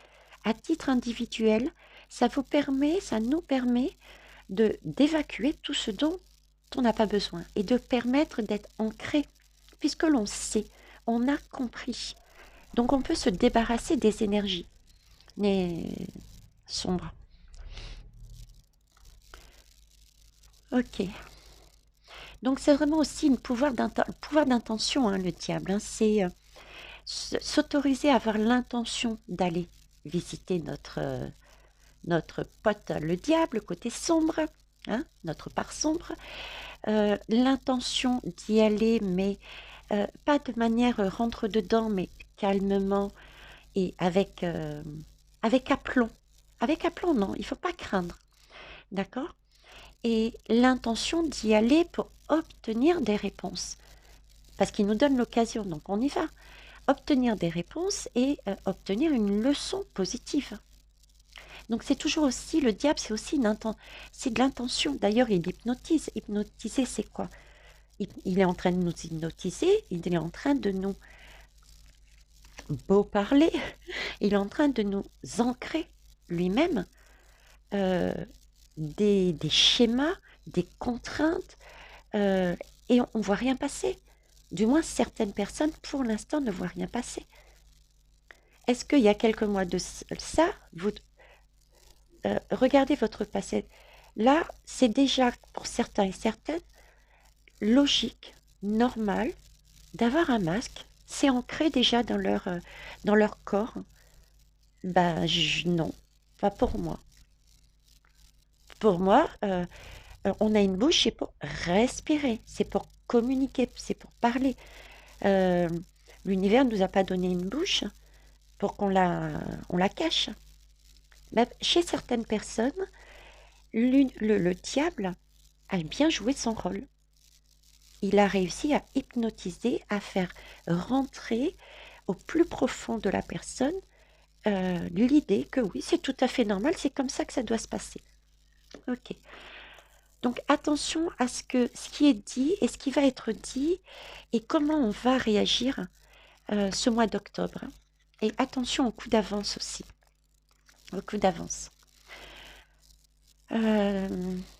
À titre individuel, ça nous permet d'évacuer tout ce dont on n'a pas besoin et de permettre d'être ancré, puisque l'on sait, on a compris. Donc on peut se débarrasser des énergies sombres. Ok. Donc c'est vraiment aussi un pouvoir d'intention, hein, le diable. Hein. C'est s'autoriser à avoir l'intention d'aller visiter notre pote le diable, côté sombre, hein, notre part sombre. L'intention d'y aller, mais pas de manière rentre dedans, mais calmement et avec aplomb. Avec aplomb, non, il ne faut pas craindre. D'accord? Et l'intention d'y aller pour obtenir des réponses. Parce qu'il nous donne l'occasion, donc on y va. Obtenir des réponses et obtenir une leçon positive. Donc c'est toujours aussi, le diable, c'est aussi c'est de l'intention. D'ailleurs, il hypnotise. Hypnotiser, c'est quoi? Il est en train de nous hypnotiser, il est en train de nous beau parler, il est en train de nous ancrer lui-même des schémas, des contraintes, et on ne voit rien passer. Du moins, certaines personnes, pour l'instant, ne voient rien passer. Est-ce qu'il y a quelques mois de ça, vous regardez votre passé. Là, c'est déjà, pour certains et certaines, logique, normal, d'avoir un masque. C'est ancré déjà dans leur corps. Non, pas pour moi. Pour moi, on a une bouche, c'est pour respirer, c'est pour communiquer, c'est pour parler. L'univers ne nous a pas donné une bouche pour qu'on la cache. Mais chez certaines personnes, le diable a bien joué son rôle. Il a réussi à hypnotiser, à faire rentrer au plus profond de la personne l'idée que oui, c'est tout à fait normal, c'est comme ça que ça doit se passer. Ok. Donc attention à ce qui est dit et ce qui va être dit et comment on va réagir ce mois d'octobre. Et attention au coup d'avance aussi. Au coup d'avance.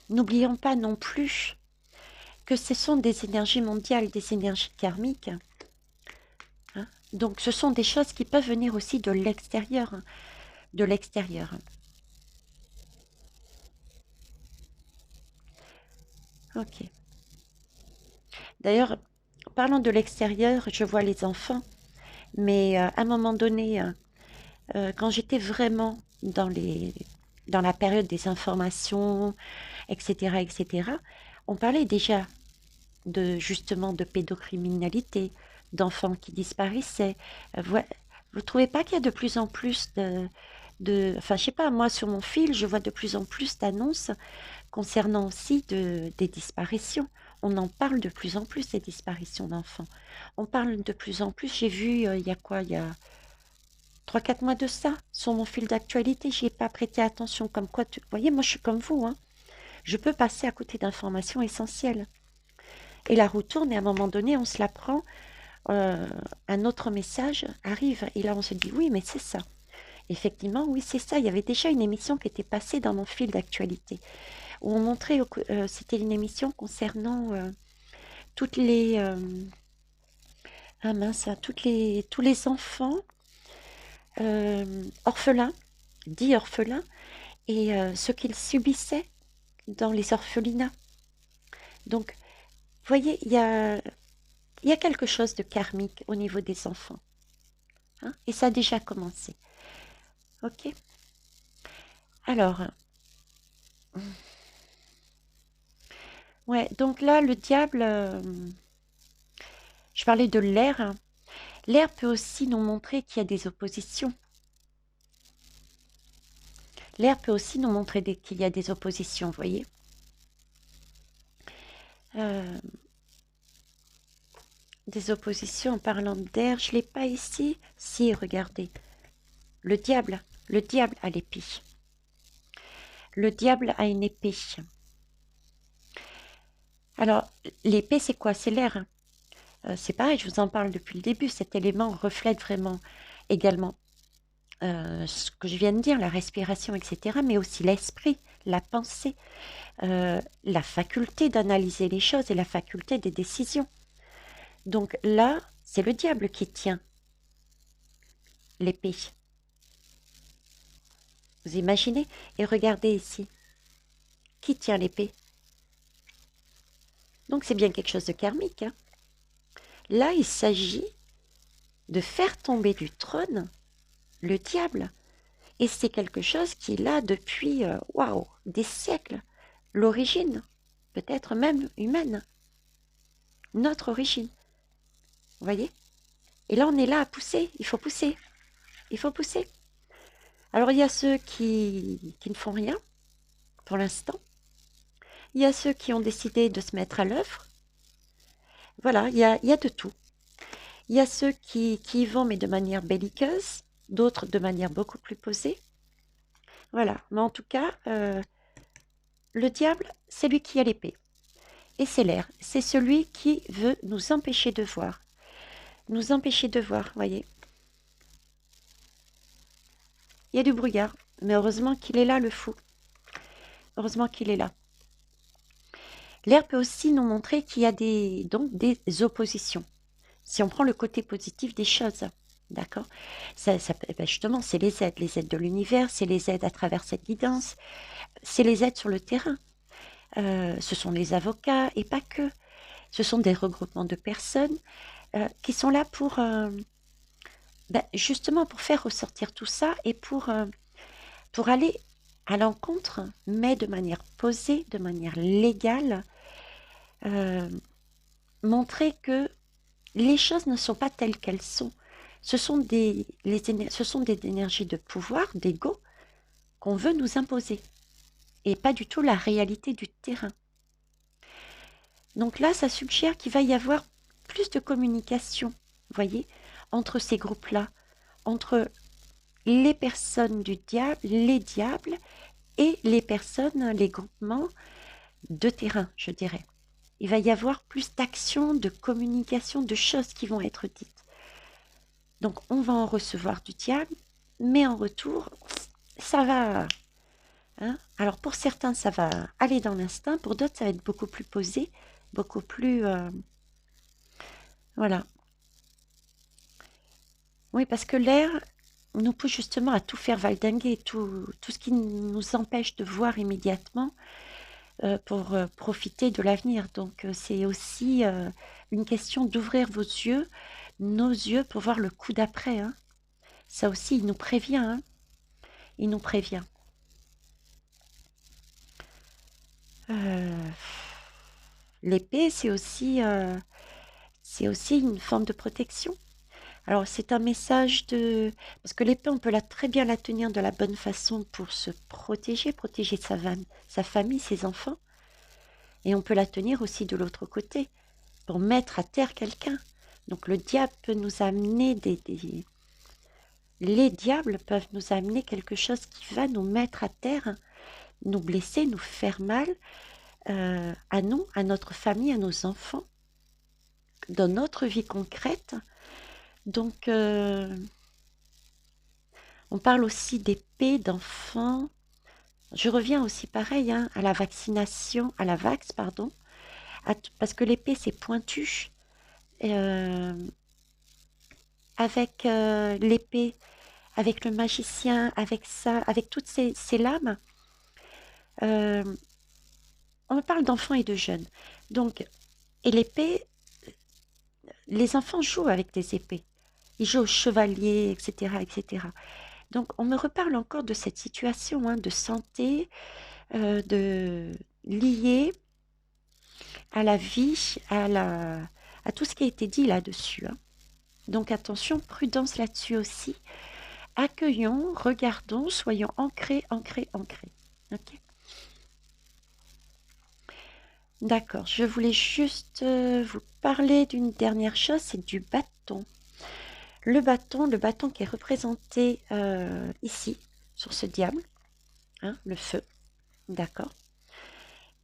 N'oublions pas non plus que ce sont des énergies mondiales, des énergies karmiques. Hein. Donc ce sont des choses qui peuvent venir aussi de l'extérieur. De l'extérieur. Ok. D'ailleurs, parlant de l'extérieur, je vois les enfants, mais à un moment donné, quand j'étais vraiment dans la période des informations, etc., on parlait déjà justement de pédocriminalité, d'enfants qui disparaissaient. Vous trouvez pas qu'il y a de plus en plus enfin, je sais pas, moi sur mon fil, je vois de plus en plus d'annonces concernant aussi des disparitions. On en parle de plus en plus des disparitions d'enfants. On parle de plus en plus, j'ai vu, il y a 3-4 mois de ça, sur mon fil d'actualité, j'y ai pas prêté attention. Comme quoi, vous voyez, moi je suis comme vous, hein. Je peux passer à côté d'informations essentielles. Et la roue tourne et à un moment donné, on se la prend, un autre message arrive. Et là, on se dit, oui, mais c'est ça. effectivement, oui, c'est ça. Il y avait déjà une émission qui était passée dans mon fil d'actualité, où on montrait, c'était une émission concernant toutes les, ah mince, hein, tous les enfants orphelins, dits orphelins, et ce qu'ils subissaient dans les orphelinats. Donc, vous voyez, il y a quelque chose de karmique au niveau des enfants, hein, et ça a déjà commencé. Ok. Alors, ouais, donc là, le diable, je parlais de l'air, hein. L'air peut aussi nous montrer qu'il y a des oppositions. L'air peut aussi nous montrer qu'il y a des oppositions, vous voyez. Des oppositions en parlant d'air, je ne l'ai pas ici. Si, regardez. Le diable a l'épée. Le diable a une épée. Alors, l'épée, c'est quoi? C'est l'air, hein. C'est pareil, je vous en parle depuis le début. Cet élément reflète vraiment également ce que je viens de dire, la respiration, etc., mais aussi l'esprit, la pensée, la faculté d'analyser les choses et la faculté des décisions. Donc là, c'est le diable qui tient l'épée. Vous imaginez? Et regardez ici. Qui tient l'épée? Donc c'est bien quelque chose de karmique, hein. Là, il s'agit de faire tomber du trône le diable. Et c'est quelque chose qui est là depuis, waouh, des siècles. L'origine, peut-être même humaine. Notre origine. Vous voyez? Et là, on est là à pousser. Il faut pousser. Il faut pousser. Alors, il y a ceux qui ne font rien pour l'instant. Il y a ceux qui ont décidé de se mettre à l'œuvre. Voilà, il y a de tout. Il y a ceux qui y vont, mais de manière belliqueuse, d'autres de manière beaucoup plus posée. Voilà, mais en tout cas, le diable, c'est lui qui a l'épée. Et c'est l'air, c'est celui qui veut nous empêcher de voir. Nous empêcher de voir, voyez. Il y a du brouillard, mais heureusement qu'il est là, le fou. Heureusement qu'il est là. L'air peut aussi nous montrer qu'il y a donc des oppositions. Si on prend le côté positif des choses, d'accord, justement, c'est les aides de l'univers, c'est les aides à travers cette guidance, c'est les aides sur le terrain. Ce sont les avocats et pas que. Ce sont des regroupements de personnes qui sont là pour, justement, pour faire ressortir tout ça et pour aller à l'encontre, mais de manière posée, de manière légale, montrer que les choses ne sont pas telles qu'elles sont. Ce sont des énergies de pouvoir, d'ego, qu'on veut nous imposer, et pas du tout la réalité du terrain. Donc là, ça suggère qu'il va y avoir plus de communication, vous voyez, entre ces groupes-là, entre les personnes du diable, les diables, et les personnes, les groupements de terrain, je dirais. Il va y avoir plus d'action, de communication, de choses qui vont être dites. Donc, on va en recevoir du diable, mais en retour, ça va. Hein. Alors, pour certains, ça va aller dans l'instinct. Pour d'autres, ça va être beaucoup plus posé, beaucoup plus... voilà. Oui, parce que l'air nous pousse justement à tout faire valdinguer, tout ce qui nous empêche de voir immédiatement pour profiter de l'avenir. Donc, c'est aussi une question d'ouvrir vos yeux, nos yeux, pour voir le coup d'après. Hein. Ça aussi, il nous prévient. Hein. Il nous prévient. L'épée, c'est aussi une forme de protection. Alors, c'est un message de... Parce que l'épée, on peut très bien la tenir de la bonne façon pour se protéger, protéger sa famille, ses enfants. Et on peut la tenir aussi de l'autre côté, pour mettre à terre quelqu'un. Donc, le diable peut nous amener Les diables peuvent nous amener quelque chose qui va nous mettre à terre, nous blesser, nous faire mal, à nous, à notre famille, à nos enfants, dans notre vie concrète. Donc, On parle aussi d'épée, d'enfants. Je reviens aussi pareil hein, à la vaccination, à la vax, pardon, parce que l'épée c'est pointu. Euh, avec l'épée, avec le magicien, avec ça, avec toutes ces lames, euh, on parle d'enfants et de jeunes. Donc, et l'épée, les enfants jouent avec des épées. Ils jouent au chevalier, etc., etc. Donc, on me reparle encore de cette situation hein, de santé, de liée à la vie, à tout ce qui a été dit là-dessus. Hein. Donc, attention, prudence là-dessus aussi. Accueillons, regardons, soyons ancrés, ancrés, ancrés. Ok. D'accord, je voulais juste vous parler d'une dernière chose, c'est du bâton. Le bâton qui est représenté ici, sur ce diable, hein, le feu, d'accord.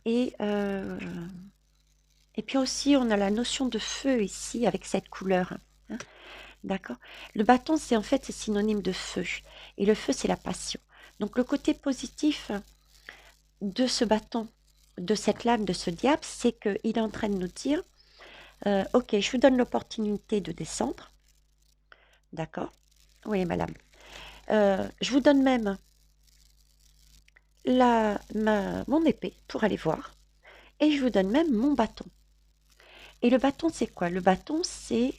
Et, et puis aussi, on a la notion de feu ici, avec cette couleur, hein, d'accord. Le bâton, c'est en fait synonyme de feu, et le feu, c'est la passion. Donc le côté positif de ce bâton, de cette lame, de ce diable, c'est qu'il est en train de nous dire, ok, je vous donne l'opportunité de descendre, d'accord? Oui, madame. Je vous donne même mon épée pour aller voir, et je vous donne même mon bâton. Et le bâton, c'est quoi? Le bâton, c'est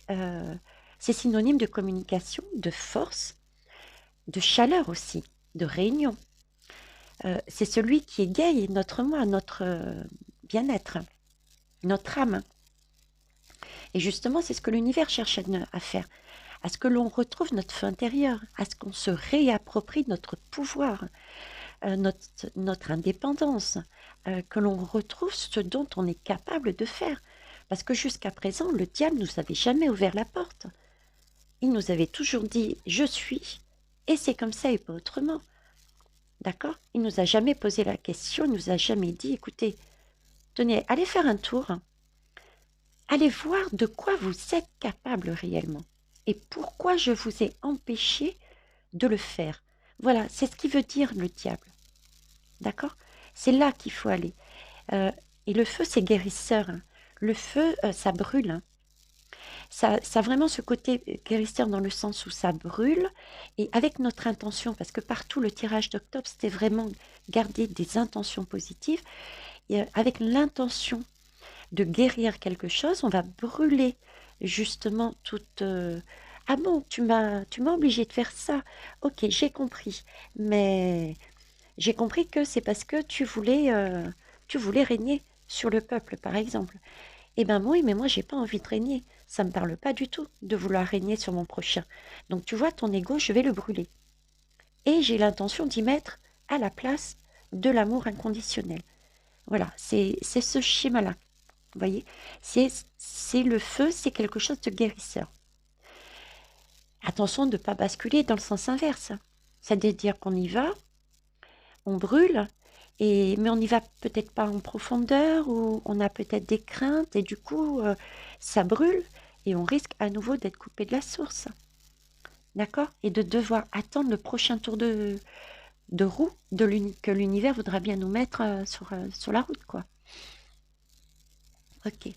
synonyme de communication, de force, de chaleur aussi, de réunion. C'est celui qui égaye notre moi, notre bien-être, notre âme. Et justement, c'est ce que l'univers cherche à faire, à ce que l'on retrouve notre feu intérieur, à ce qu'on se réapproprie notre pouvoir, notre indépendance, que l'on retrouve ce dont on est capable de faire. Parce que jusqu'à présent, le diable ne nous avait jamais ouvert la porte. Il nous avait toujours dit « je suis » et c'est comme ça et pas autrement. D'accord? Il nous a jamais posé la question, il nous a jamais dit « écoutez, tenez, allez faire un tour, allez voir de quoi vous êtes capable réellement et pourquoi je vous ai empêché de le faire. » Voilà, c'est ce qui veut dire le diable. D'accord? C'est là qu'il faut aller. Et le feu, c'est guérisseur. Hein. Le feu, ça brûle. Hein. Ça a vraiment ce côté guérisseur dans le sens où ça brûle. Et avec notre intention, parce que partout, le tirage d'octobre, c'était vraiment garder des intentions positives. Et avec l'intention de guérir quelque chose, on va brûler justement toute... ah bon, tu m'as obligé de faire ça. Ok, j'ai compris. Mais j'ai compris que c'est parce que tu voulais régner sur le peuple, par exemple. Eh bien oui, mais moi, j'ai pas envie de régner. Ça me parle pas du tout de vouloir régner sur mon prochain. Donc tu vois, ton ego, je vais le brûler. Et j'ai l'intention d'y mettre à la place de l'amour inconditionnel. Voilà, c'est ce schéma-là. Vous voyez, c'est le feu, c'est quelque chose de guérisseur. Attention de ne pas basculer dans le sens inverse. C'est-à-dire qu'on y va, on brûle, mais on n'y va peut-être pas en profondeur ou on a peut-être des craintes et du coup, ça brûle et on risque à nouveau d'être coupé de la source. D'accord? Et de devoir attendre le prochain tour de roue que l'univers voudra bien nous mettre sur la route, quoi. Ok.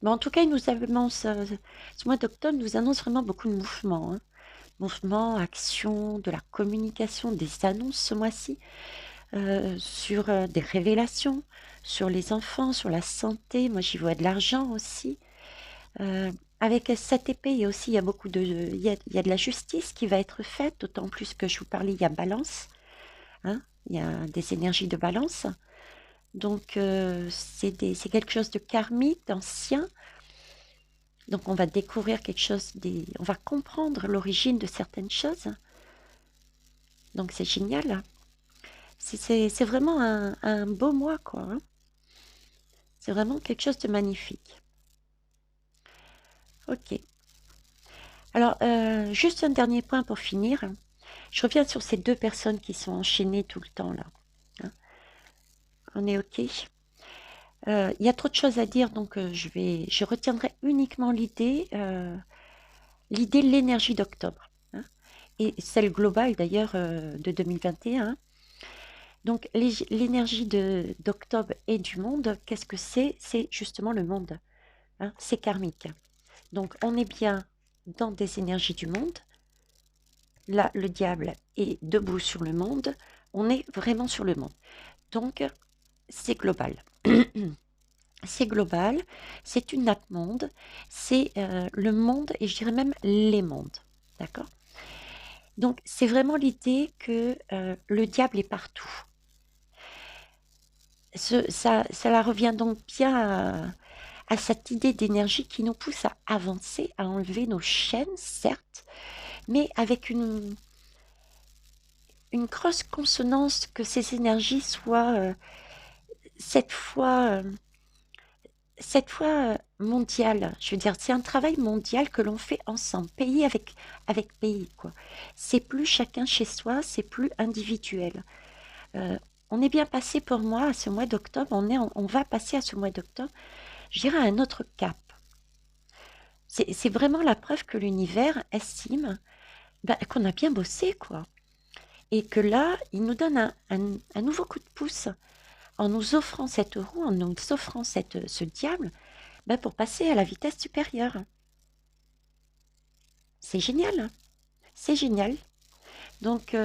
En tout cas, il nous annonce, ce mois d'octobre nous annonce vraiment beaucoup de mouvements. Hein. Mouvements, actions, de la communication, des annonces ce mois-ci. Sur des révélations, sur les enfants, sur la santé. Moi, j'y vois de l'argent aussi. Avec cette épée, il y a beaucoup il y a de la justice qui va être faite, d'autant plus que je vous parlais, il y a balance. Hein, il y a des énergies de balance. Donc, c'est quelque chose de karmique, d'ancien. Donc, on va découvrir quelque chose, on va comprendre l'origine de certaines choses. Donc, c'est génial. C'est vraiment un beau mois, quoi. Hein. C'est vraiment quelque chose de magnifique. Ok. Alors, juste un dernier point pour finir. Je reviens sur ces deux personnes qui sont enchaînées tout le temps, là. Hein. On est ok. Il y a trop de choses à dire, donc je retiendrai uniquement l'idée. l'énergie d'octobre, hein, et celle globale d'ailleurs de 2021. Donc l'énergie d'octobre et du monde, qu'est-ce que c'est? C'est justement le monde, hein, c'est karmique. Donc on est bien dans des énergies du monde. Là, le diable est debout sur le monde. On est vraiment sur le monde. Donc, c'est global. C'est global, c'est une nappe monde, c'est le monde et je dirais même les mondes. D'accord? Donc, c'est vraiment l'idée que le diable est partout. Cela revient donc bien à cette idée d'énergie qui nous pousse à avancer, à enlever nos chaînes, certes, mais avec une grosse consonance que ces énergies soient cette fois, mondiale. Je veux dire, c'est un travail mondial que l'on fait ensemble, pays avec pays, quoi. C'est plus chacun chez soi, c'est plus individuel. Euh, on est bien passé pour moi à ce mois d'octobre, on va passer à ce mois d'octobre, je dirais à un autre cap. C'est vraiment la preuve que l'univers estime qu'on a bien bossé, quoi. Et que là, il nous donne un nouveau coup de pouce en nous offrant cette roue, en nous offrant ce diable, pour passer à la vitesse supérieure. C'est génial, hein. C'est génial. Donc,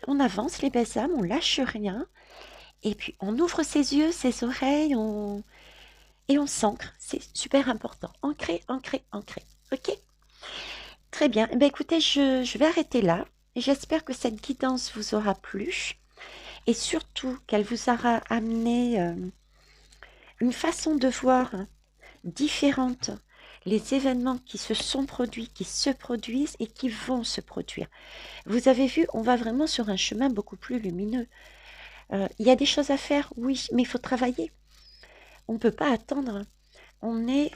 on avance les belles âmes, on lâche rien, et puis on ouvre ses yeux, ses oreilles, et on s'ancre. C'est super important. Ancrer, ancrer, ancrer. Ok? Très bien. Eh bien, écoutez, je vais arrêter là. J'espère que cette guidance vous aura plu, et surtout qu'elle vous aura amené une façon de voir différente les événements qui se sont produits, qui se produisent et qui vont se produire. Vous avez vu, on va vraiment sur un chemin beaucoup plus lumineux. Il y a des choses à faire, oui, mais il faut travailler. On ne peut pas attendre. On est,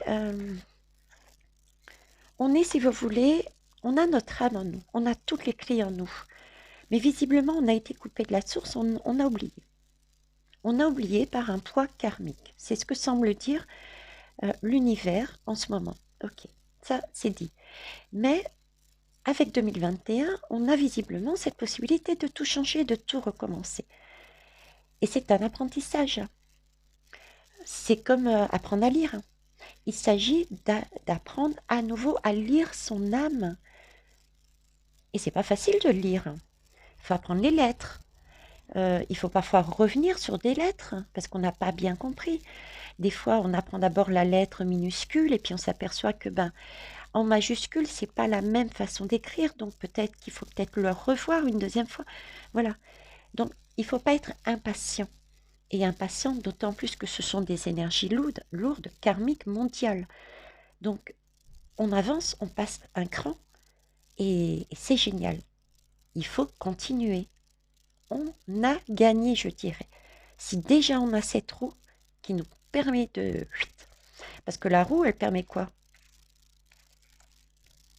si vous voulez, on a notre âme en nous, on a toutes les clés en nous. Mais visiblement, on a été coupé de la source, on a oublié. On a oublié par un poids karmique. C'est ce que semble dire l'univers en ce moment. Ok, ça c'est dit. Mais avec 2021, on a visiblement cette possibilité de tout changer, de tout recommencer. Et c'est un apprentissage. C'est comme apprendre à lire. Il s'agit d'apprendre à nouveau à lire son âme. Et c'est pas facile de lire. Il faut apprendre les lettres. Il faut parfois revenir sur des lettres parce qu'on n'a pas bien compris. Des fois, on apprend d'abord la lettre minuscule et puis on s'aperçoit que en majuscule, c'est pas la même façon d'écrire. Donc peut-être qu'il faut peut-être le revoir une deuxième fois. Voilà. Donc il ne faut pas être impatient. Et impatient d'autant plus que ce sont des énergies lourdes, karmiques, mondiales. Donc on avance, on passe un cran et c'est génial. Il faut continuer. On a gagné, je dirais. Si déjà on a cette roue qui nous permet de... Parce que la roue, elle permet quoi?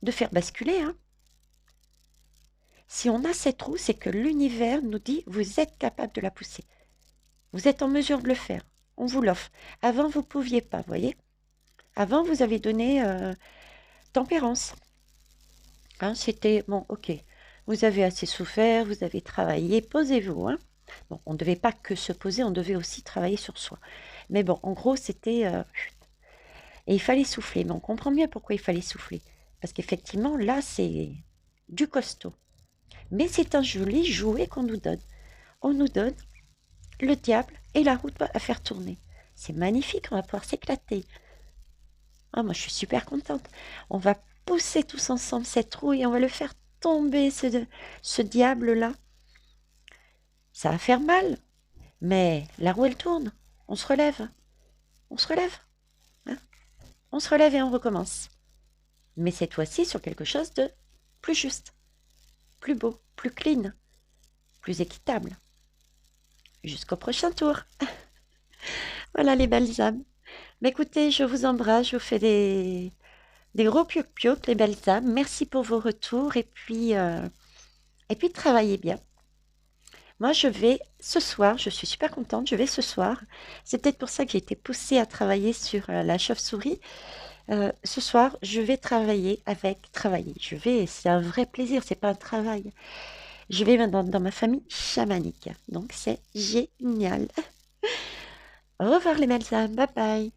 De faire basculer, hein. Si on a cette roue, c'est que l'univers nous dit, vous êtes capable de la pousser. Vous êtes en mesure de le faire. On vous l'offre. Avant, vous ne pouviez pas, vous voyez. Avant, vous avez donné tempérance. Hein, c'était, bon, ok, vous avez assez souffert, vous avez travaillé, posez-vous. Hein. Bon, on ne devait pas que se poser, on devait aussi travailler sur soi. Mais bon, en gros, c'était... et il fallait souffler. Mais on comprend mieux pourquoi il fallait souffler. Parce qu'effectivement, là, c'est du costaud. Mais c'est un joli jouet qu'on nous donne. On nous donne le diable et la route à faire tourner. C'est magnifique, on va pouvoir s'éclater. Ah, moi, je suis super contente. On va pousser tous ensemble cette roue et on va le faire tomber, ce diable-là. Ça va faire mal, mais la roue, elle tourne. On se relève. On se relève. Hein, on se relève et on recommence. Mais cette fois-ci sur quelque chose de plus juste, plus beau, plus clean, plus équitable. Jusqu'au prochain tour. Voilà les belles âmes. Mais écoutez, je vous embrasse, je vous fais des gros pioc-pioc, les belles âmes. Merci pour vos retours et puis travaillez bien. Moi, je vais ce soir, je suis super contente, je vais ce soir. C'est peut-être pour ça que j'ai été poussée à travailler sur la chauve-souris. Ce soir, je vais travailler. C'est un vrai plaisir, c'est pas un travail. Je vais maintenant dans ma famille chamanique. Donc c'est génial. Au revoir les belles âmes, bye bye.